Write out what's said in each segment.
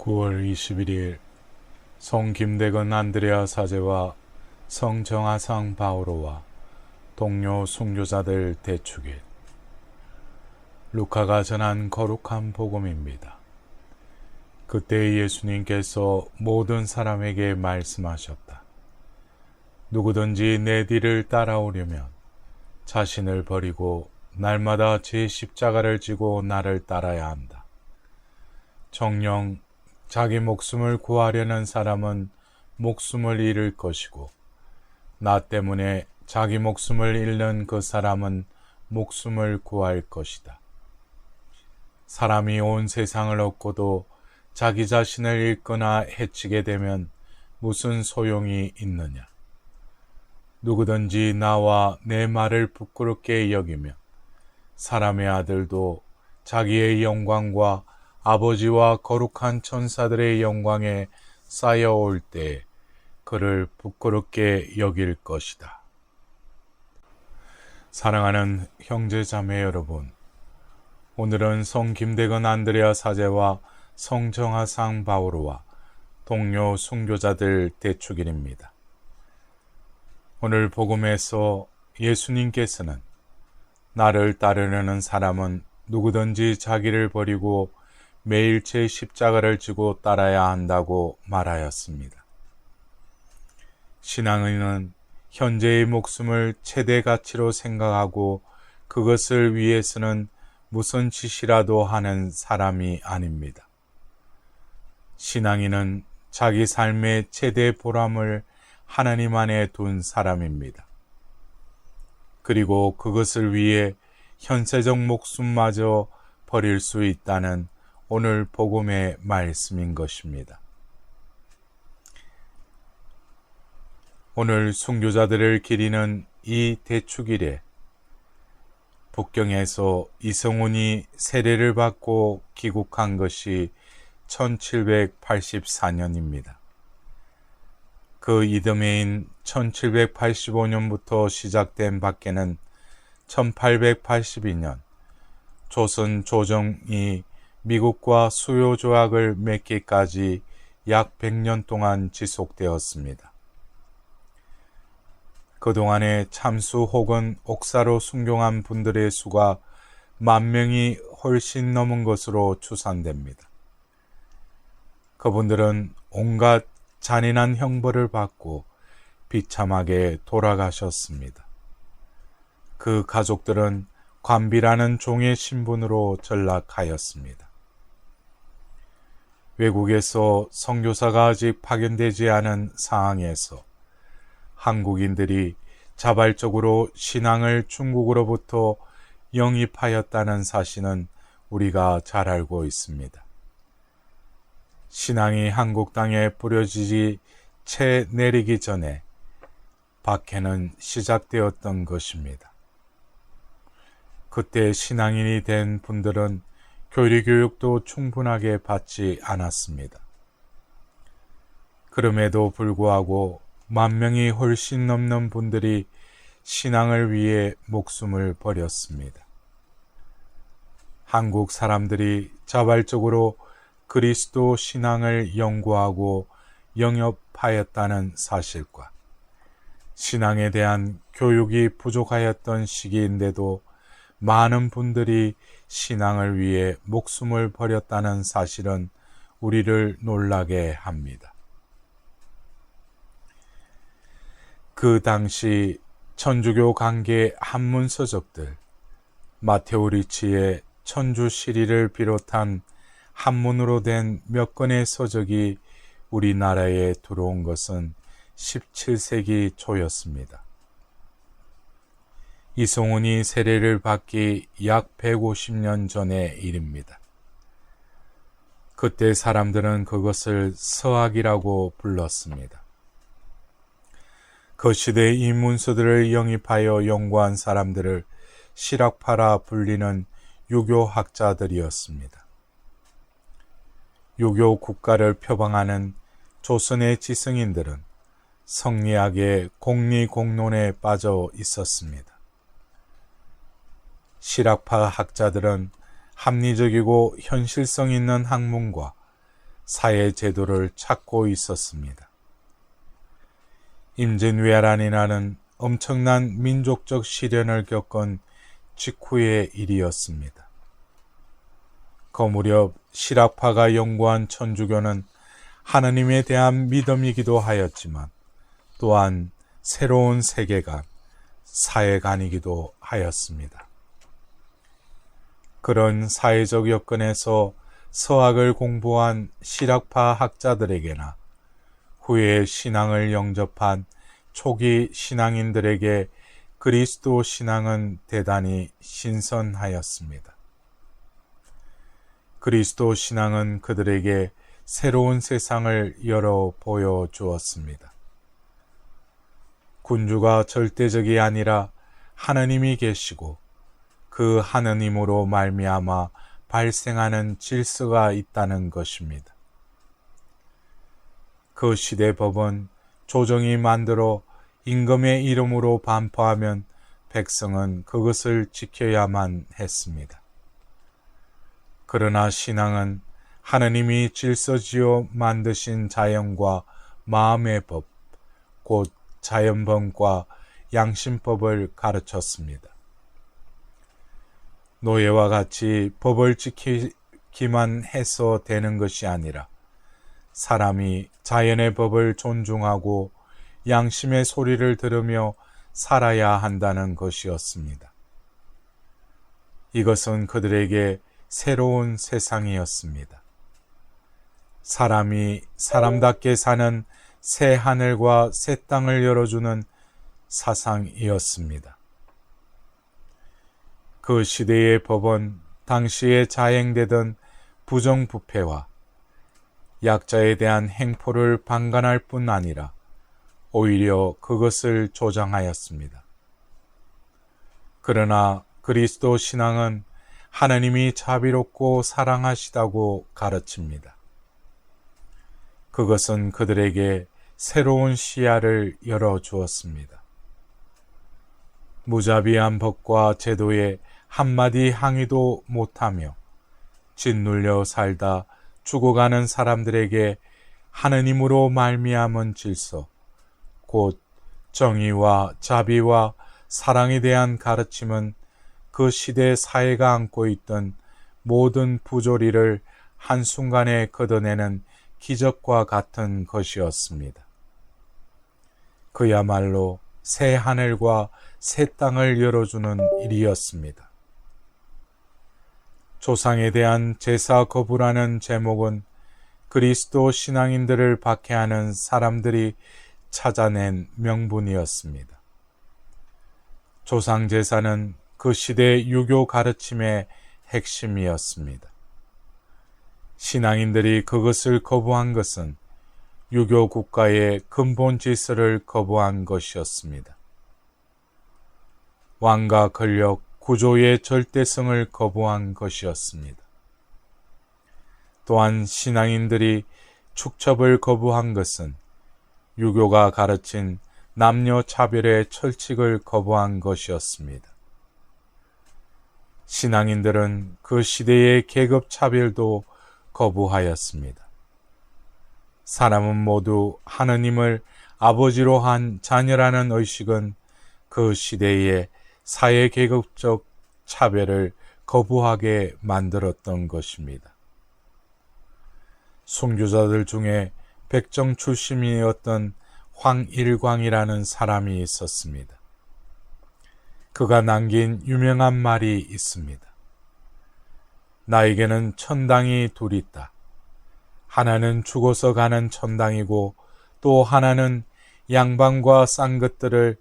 9월 21일 성 김대건 안드레아 사제와 성 정하상 바오로와 동료 순교자들 대축일. 루카가 전한 거룩한 복음입니다. 그때 예수님께서 모든 사람에게 말씀하셨다. 누구든지 내 뒤를 따라오려면 자신을 버리고 날마다 제 십자가를 지고 나를 따라야 한다. 정녕 자기 목숨을 구하려는 사람은 목숨을 잃을 것이고 나 때문에 자기 목숨을 잃는 그 사람은 목숨을 구할 것이다. 사람이 온 세상을 얻고도 자기 자신을 잃거나 해치게 되면 무슨 소용이 있느냐. 누구든지 나와 내 말을 부끄럽게 여기며 사람의 아들도 자기의 영광과 아버지와 거룩한 천사들의 영광에 쌓여올 때 그를 부끄럽게 여길 것이다. 사랑하는 형제자매 여러분, 오늘은 성 김대건 안드레아 사제와 성 정하상 바오로와 동료 순교자들 대축일입니다. 오늘 복음에서 예수님께서는 나를 따르려는 사람은 누구든지 자기를 버리고 매일 제 십자가를 지고 따라야 한다고 말하였습니다. 신앙인은 현재의 목숨을 최대 가치로 생각하고 그것을 위해서는 무슨 짓이라도 하는 사람이 아닙니다. 신앙인은 자기 삶의 최대 보람을 하나님 안에 둔 사람입니다. 그리고 그것을 위해 현세적 목숨마저 버릴 수 있다는 오늘 복음의 말씀인 것입니다. 오늘 순교자들을 기리는 이 대축일에 북경에서 이성훈이 세례를 받고 귀국한 것이 1784년입니다. 그 이듬해인 1785년부터 시작된 박해는 1882년 조선 조정이 미국과 수요 조약을 맺기까지 약 100년 동안 지속되었습니다. 그동안에 참수 혹은 옥사로 순교한 분들의 수가 10,000명이 훨씬 넘은 것으로 추산됩니다. 그분들은 온갖 잔인한 형벌을 받고 비참하게 돌아가셨습니다. 그 가족들은 관비라는 종의 신분으로 전락하였습니다. 외국에서 선교사가 아직 파견되지 않은 상황에서 한국인들이 자발적으로 신앙을 중국으로부터 영입하였다는 사실은 우리가 잘 알고 있습니다. 신앙이 한국 땅에 뿌려지지 채 내리기 전에 박해는 시작되었던 것입니다. 그때 신앙인이 된 분들은 교리교육도 충분하게 받지 않았습니다. 그럼에도 불구하고 10,000명이 훨씬 넘는 분들이 신앙을 위해 목숨을 버렸습니다. 한국 사람들이 자발적으로 그리스도 신앙을 연구하고 영접하였다는 사실과 신앙에 대한 교육이 부족하였던 시기인데도 많은 분들이 신앙을 위해 목숨을 버렸다는 사실은 우리를 놀라게 합니다. 그 당시 천주교 관계 한문 서적들, 마테오 리치의 천주 시리를 비롯한 한문으로 된 몇 권의 서적이 우리나라에 들어온 것은 17세기 초였습니다. 이성훈이 세례를 받기 약 150년 전의 일입니다. 그때 사람들은 그것을 서학이라고 불렀습니다. 그 시대의 이 문서들을 영입하여 연구한 사람들을 실학파라 불리는 유교학자들이었습니다. 유교 국가를 표방하는 조선의 지성인들은 성리학의 공리공론에 빠져 있었습니다. 실학파 학자들은 합리적이고 현실성 있는 학문과 사회 제도를 찾고 있었습니다. 임진왜란이라는 엄청난 민족적 시련을 겪은 직후의 일이었습니다. 그 무렵 실학파가 연구한 천주교는 하느님에 대한 믿음이기도 하였지만 또한 새로운 세계관, 사회관이기도 하였습니다. 그런 사회적 여건에서 서학을 공부한 실학파 학자들에게나 후에 신앙을 영접한 초기 신앙인들에게 그리스도 신앙은 대단히 신선하였습니다. 그리스도 신앙은 그들에게 새로운 세상을 열어 보여주었습니다. 군주가 절대적이 아니라 하느님이 계시고 그 하느님으로 말미암아 발생하는 질서가 있다는 것입니다. 그 시대 법은 조정이 만들어 임금의 이름으로 반포하면 백성은 그것을 지켜야만 했습니다. 그러나 신앙은 하느님이 질서지어 만드신 자연과 마음의 법, 곧 자연법과 양심법을 가르쳤습니다. 노예와 같이 법을 지키기만 해서 되는 것이 아니라 사람이 자연의 법을 존중하고 양심의 소리를 들으며 살아야 한다는 것이었습니다. 이것은 그들에게 새로운 세상이었습니다. 사람이 사람답게 사는 새 하늘과 새 땅을 열어주는 사상이었습니다. 그 시대의 법은 당시에 자행되던 부정부패와 약자에 대한 행포를 방관할 뿐 아니라 오히려 그것을 조장하였습니다. 그러나 그리스도 신앙은 하느님이 자비롭고 사랑하시다고 가르칩니다. 그것은 그들에게 새로운 시야를 열어주었습니다. 무자비한 법과 제도에 한마디 항의도 못하며 짓눌려 살다 죽어가는 사람들에게 하느님으로 말미암은 질서, 곧 정의와 자비와 사랑에 대한 가르침은 그 시대 사회가 안고 있던 모든 부조리를 한순간에 걷어내는 기적과 같은 것이었습니다. 그야말로 새 하늘과 새 땅을 열어주는 일이었습니다. 조상에 대한 제사 거부라는 제목은 그리스도 신앙인들을 박해하는 사람들이 찾아낸 명분이었습니다. 조상 제사는 그 시대 유교 가르침의 핵심이었습니다. 신앙인들이 그것을 거부한 것은 유교 국가의 근본 질서를 거부한 것이었습니다. 왕과 권력, 구조의 절대성을 거부한 것이었습니다. 또한 신앙인들이 축첩을 거부한 것은 유교가 가르친 남녀 차별의 철칙을 거부한 것이었습니다. 신앙인들은 그 시대의 계급 차별도 거부하였습니다. 사람은 모두 하느님을 아버지로 한 자녀라는 의식은 그 시대의 사회계급적 차별을 거부하게 만들었던 것입니다. 순교자들 중에 백정 출신이었던 황일광이라는 사람이 있었습니다. 그가 남긴 유명한 말이 있습니다. 나에게는 천당이 둘 있다. 하나는 죽어서 가는 천당이고 또 하나는 양반과 싼 것들을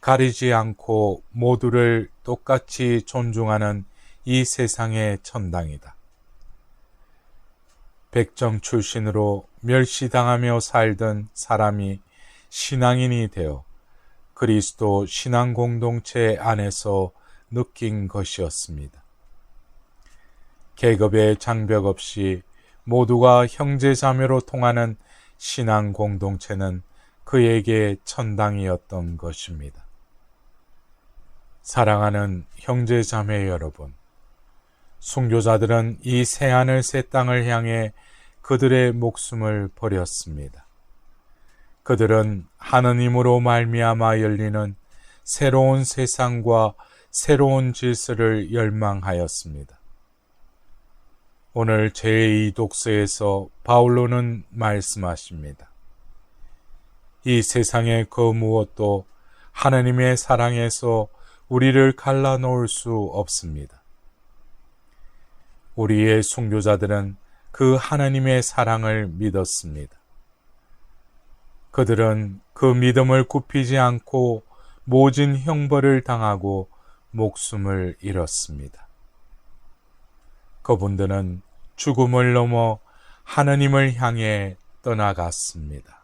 가리지 않고 모두를 똑같이 존중하는 이 세상의 천당이다. 백정 출신으로 멸시당하며 살던 사람이 신앙인이 되어 그리스도 신앙 공동체 안에서 느낀 것이었습니다. 계급의 장벽 없이 모두가 형제자매로 통하는 신앙 공동체는 그에게 천당이었던 것입니다. 사랑하는 형제자매 여러분, 순교자들은 이 새하늘 새 땅을 향해 그들의 목숨을 버렸습니다. 그들은 하느님으로 말미암아 열리는 새로운 세상과 새로운 질서를 열망하였습니다. 오늘 제2 독서에서 바울로는 말씀하십니다. 이 세상의 그 무엇도 하느님의 사랑에서 우리를 갈라놓을 수 없습니다. 우리의 순교자들은 그 하나님의 사랑을 믿었습니다. 그들은 그 믿음을 굽히지 않고 모진 형벌을 당하고 목숨을 잃었습니다. 그분들은 죽음을 넘어 하느님을 향해 떠나갔습니다.